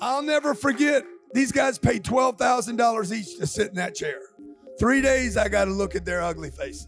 I'll never forget, these guys paid $12,000 each to sit in that chair. 3 days, I got to look at their ugly faces.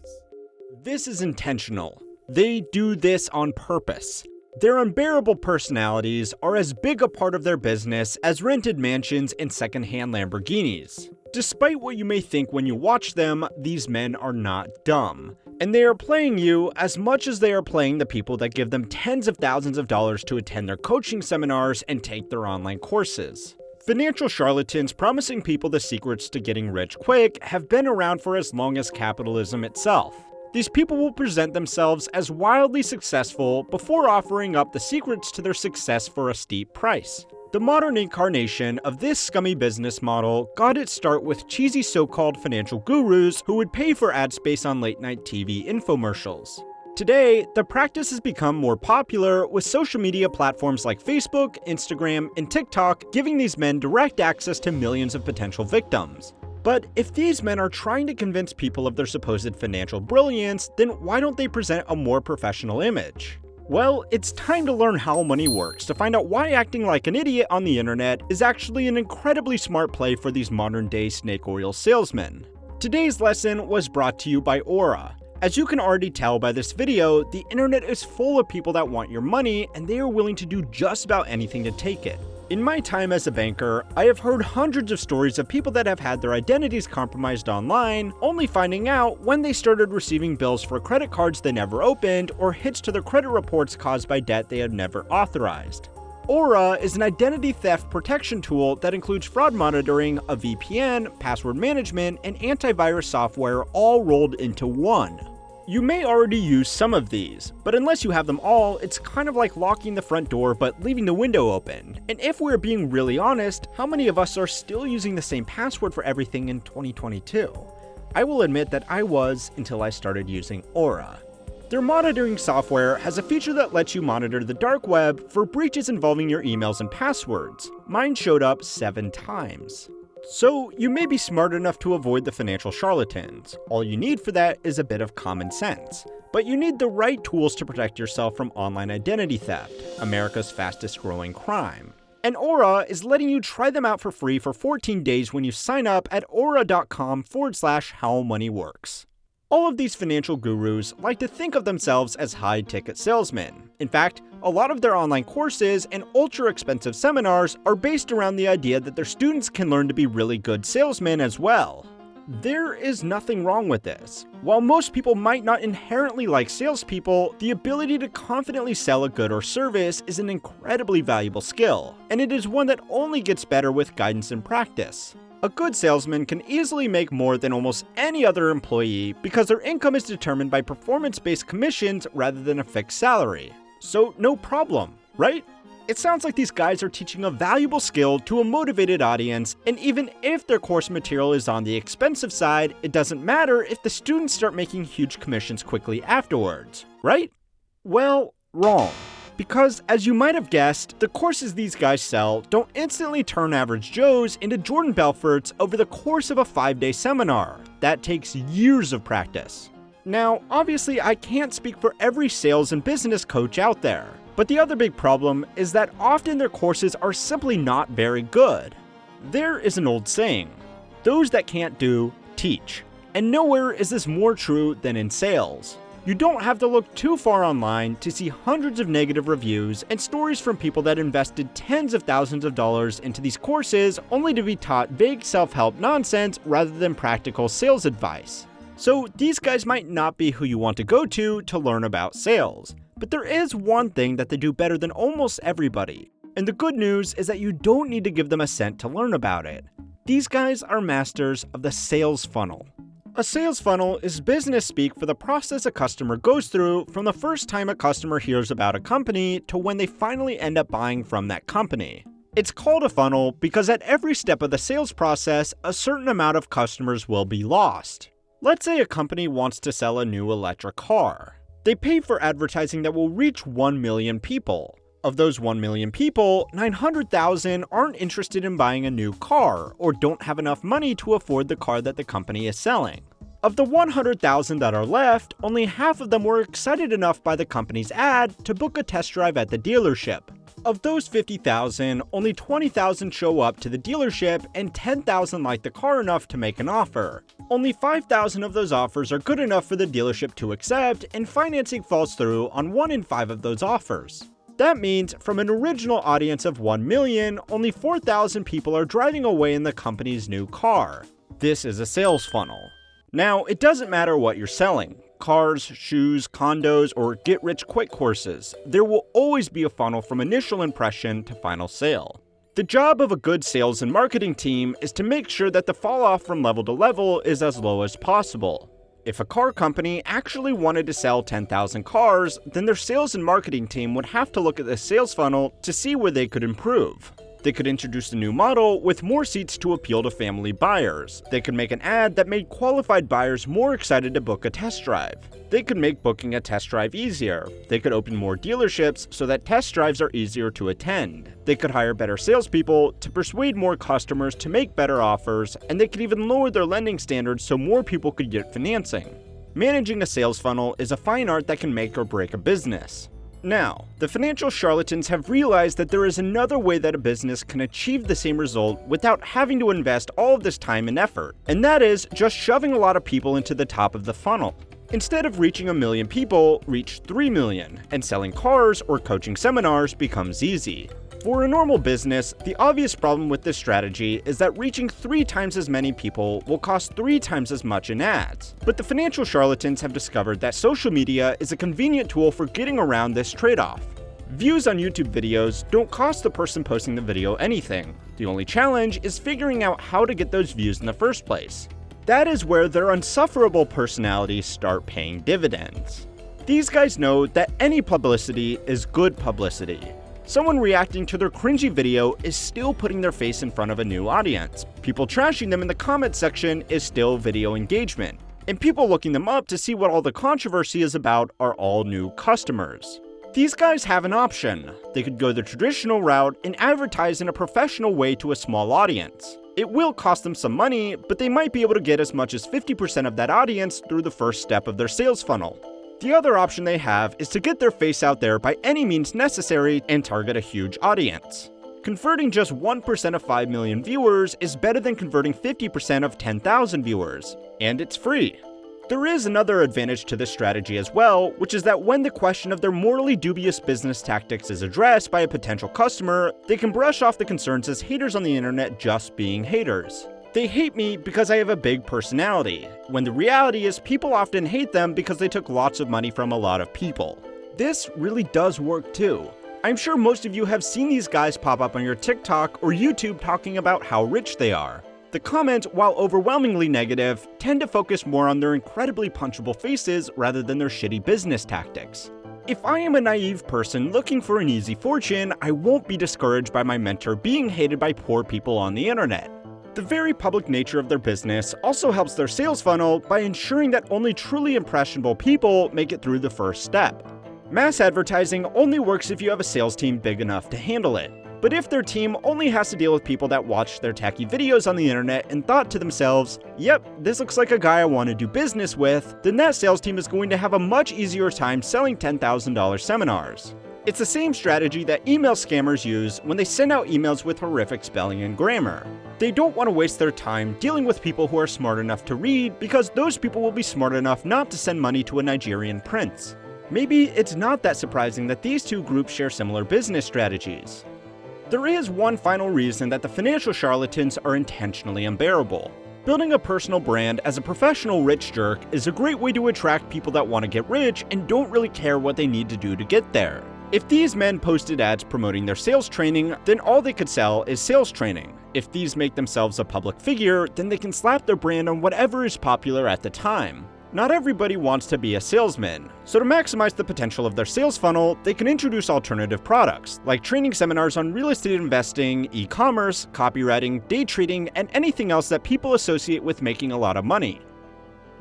This is intentional. They do this on purpose. Their unbearable personalities are as big a part of their business as rented mansions and secondhand Lamborghinis. Despite what you may think when you watch them, these men are not dumb. And they are playing you as much as they are playing the people that give them tens of thousands of dollars to attend their coaching seminars and take their online courses. Financial charlatans promising people the secrets to getting rich quick have been around for as long as capitalism itself. These people will present themselves as wildly successful before offering up the secrets to their success for a steep price. The modern incarnation of this scummy business model got its start with cheesy so-called financial gurus who would pay for ad space on late-night TV infomercials. Today, the practice has become more popular with social media platforms like Facebook, Instagram, and TikTok giving these men direct access to millions of potential victims. But if these men are trying to convince people of their supposed financial brilliance, then why don't they present a more professional image? Well, it's time to learn how money works to find out why acting like an idiot on the internet is actually an incredibly smart play for these modern-day snake oil salesmen. Today's lesson was brought to you by Aura. As you can already tell by this video, the internet is full of people that want your money and they are willing to do just about anything to take it. In my time as a banker, I have heard hundreds of stories of people that have had their identities compromised online, only finding out when they started receiving bills for credit cards they never opened or hits to their credit reports caused by debt they had never authorized. Aura is an identity theft protection tool that includes fraud monitoring, a VPN, password management, and antivirus software all rolled into one. You may already use some of these, but unless you have them all, it's kind of like locking the front door but leaving the window open. And if we're being really honest, how many of us are still using the same password for everything in 2022? I will admit that I was until I started using Aura. Their monitoring software has a feature that lets you monitor the dark web for breaches involving your emails and passwords. Mine showed up 7 times. So you may be smart enough to avoid the financial charlatans. All you need for that is a bit of common sense. But you need the right tools to protect yourself from online identity theft, America's fastest growing crime. And Aura is letting you try them out for free for 14 days when you sign up at aura.com/howmoneyworks. All of these financial gurus like to think of themselves as high-ticket salesmen. In fact, a lot of their online courses and ultra-expensive seminars are based around the idea that their students can learn to be really good salesmen as well. There is nothing wrong with this. While most people might not inherently like salespeople, the ability to confidently sell a good or service is an incredibly valuable skill, and it is one that only gets better with guidance and practice. A good salesman can easily make more than almost any other employee because their income is determined by performance-based commissions rather than a fixed salary. So no problem, right? It sounds like these guys are teaching a valuable skill to a motivated audience, and even if their course material is on the expensive side, it doesn't matter if the students start making huge commissions quickly afterwards, right? Well, wrong. Because, as you might have guessed, the courses these guys sell don't instantly turn average Joes into Jordan Belforts over the course of a 5-day seminar. That takes years of practice. Now, obviously I can't speak for every sales and business coach out there, but the other big problem is that often their courses are simply not very good. There is an old saying, those that can't do, teach. And nowhere is this more true than in sales. You don't have to look too far online to see hundreds of negative reviews and stories from people that invested tens of thousands of dollars into these courses only to be taught vague self-help nonsense rather than practical sales advice. So these guys might not be who you want to go to learn about sales. But there is one thing that they do better than almost everybody. And the good news is that you don't need to give them a cent to learn about it. These guys are masters of the sales funnel. A sales funnel is business speak for the process a customer goes through from the first time a customer hears about a company to when they finally end up buying from that company. It's called a funnel because at every step of the sales process, a certain amount of customers will be lost. Let's say a company wants to sell a new electric car. They pay for advertising that will reach 1 million people. Of those 1 million people, 900,000 aren't interested in buying a new car or don't have enough money to afford the car that the company is selling. Of the 100,000 that are left, only half of them were excited enough by the company's ad to book a test drive at the dealership. Of those 50,000, only 20,000 show up to the dealership and 10,000 like the car enough to make an offer. Only 5,000 of those offers are good enough for the dealership to accept, and financing falls through on 1 in 5 of those offers. That means, from an original audience of 1 million, only 4,000 people are driving away in the company's new car. This is a sales funnel. Now, it doesn't matter what you're selling. Cars, shoes, condos, or get-rich-quick courses. There will always be a funnel from initial impression to final sale. The job of a good sales and marketing team is to make sure that the fall-off from level to level is as low as possible. If a car company actually wanted to sell 10,000 cars, then their sales and marketing team would have to look at the sales funnel to see where they could improve. They could introduce a new model with more seats to appeal to family buyers. They could make an ad that made qualified buyers more excited to book a test drive. They could make booking a test drive easier. They could open more dealerships so that test drives are easier to attend. They could hire better salespeople to persuade more customers to make better offers, and they could even lower their lending standards so more people could get financing. Managing a sales funnel is a fine art that can make or break a business. Now, the financial charlatans have realized that there is another way that a business can achieve the same result without having to invest all of this time and effort, and that is just shoving a lot of people into the top of the funnel. Instead of reaching 1 million people, reach 3 million, and selling cars or coaching seminars becomes easy. For a normal business, the obvious problem with this strategy is that reaching 3 times as many people will cost 3 times as much in ads. But the financial charlatans have discovered that social media is a convenient tool for getting around this trade-off. Views on YouTube videos don't cost the person posting the video anything. The only challenge is figuring out how to get those views in the first place. That is where their insufferable personalities start paying dividends. These guys know that any publicity is good publicity. Someone reacting to their cringy video is still putting their face in front of a new audience. People trashing them in the comment section is still video engagement. And people looking them up to see what all the controversy is about are all new customers. These guys have an option. They could go the traditional route and advertise in a professional way to a small audience. It will cost them some money, but they might be able to get as much as 50% of that audience through the first step of their sales funnel. The other option they have is to get their face out there by any means necessary and target a huge audience. Converting just 1% of 5 million viewers is better than converting 50% of 10,000 viewers, and it's free. There is another advantage to this strategy as well, which is that when the question of their morally dubious business tactics is addressed by a potential customer, they can brush off the concerns as haters on the internet just being haters. They hate me because I have a big personality, when the reality is people often hate them because they took lots of money from a lot of people. This really does work too. I'm sure most of you have seen these guys pop up on your TikTok or YouTube talking about how rich they are. The comments, while overwhelmingly negative, tend to focus more on their incredibly punchable faces rather than their shitty business tactics. If I am a naive person looking for an easy fortune, I won't be discouraged by my mentor being hated by poor people on the internet. The very public nature of their business also helps their sales funnel by ensuring that only truly impressionable people make it through the first step. Mass advertising only works if you have a sales team big enough to handle it. But if their team only has to deal with people that watched their tacky videos on the internet and thought to themselves, yep, this looks like a guy I want to do business with, then that sales team is going to have a much easier time selling $10,000 seminars. It's the same strategy that email scammers use when they send out emails with horrific spelling and grammar. They don't want to waste their time dealing with people who are smart enough to read because those people will be smart enough not to send money to a Nigerian prince. Maybe it's not that surprising that these two groups share similar business strategies. There is one final reason that the financial charlatans are intentionally unbearable. Building a personal brand as a professional rich jerk is a great way to attract people that want to get rich and don't really care what they need to do to get there. If these men posted ads promoting their sales training, then all they could sell is sales training. If these make themselves a public figure, then they can slap their brand on whatever is popular at the time. Not everybody wants to be a salesman, so to maximize the potential of their sales funnel, they can introduce alternative products, like training seminars on real estate investing, e-commerce, copywriting, day trading, and anything else that people associate with making a lot of money.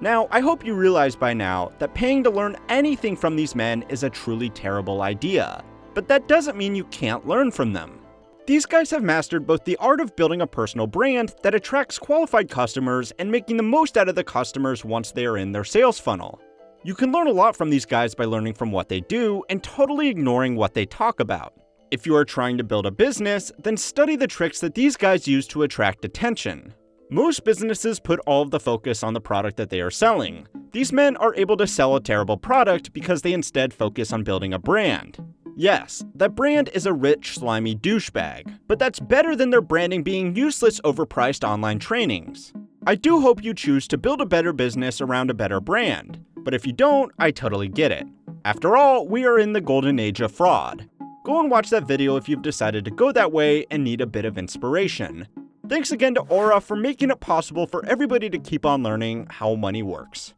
Now, I hope you realize by now that paying to learn anything from these men is a truly terrible idea, but that doesn't mean you can't learn from them. These guys have mastered both the art of building a personal brand that attracts qualified customers and making the most out of the customers once they are in their sales funnel. You can learn a lot from these guys by learning from what they do and totally ignoring what they talk about. If you are trying to build a business, then study the tricks that these guys use to attract attention. Most businesses put all of the focus on the product that they are selling. These men are able to sell a terrible product because they instead focus on building a brand. Yes, that brand is a rich, slimy douchebag, but that's better than their branding being useless, overpriced online trainings. I do hope you choose to build a better business around a better brand, but if you don't, I totally get it. After all, we are in the golden age of fraud. Go and watch that video if you've decided to go that way and need a bit of inspiration. Thanks again to Aura for making it possible for everybody to keep on learning how money works.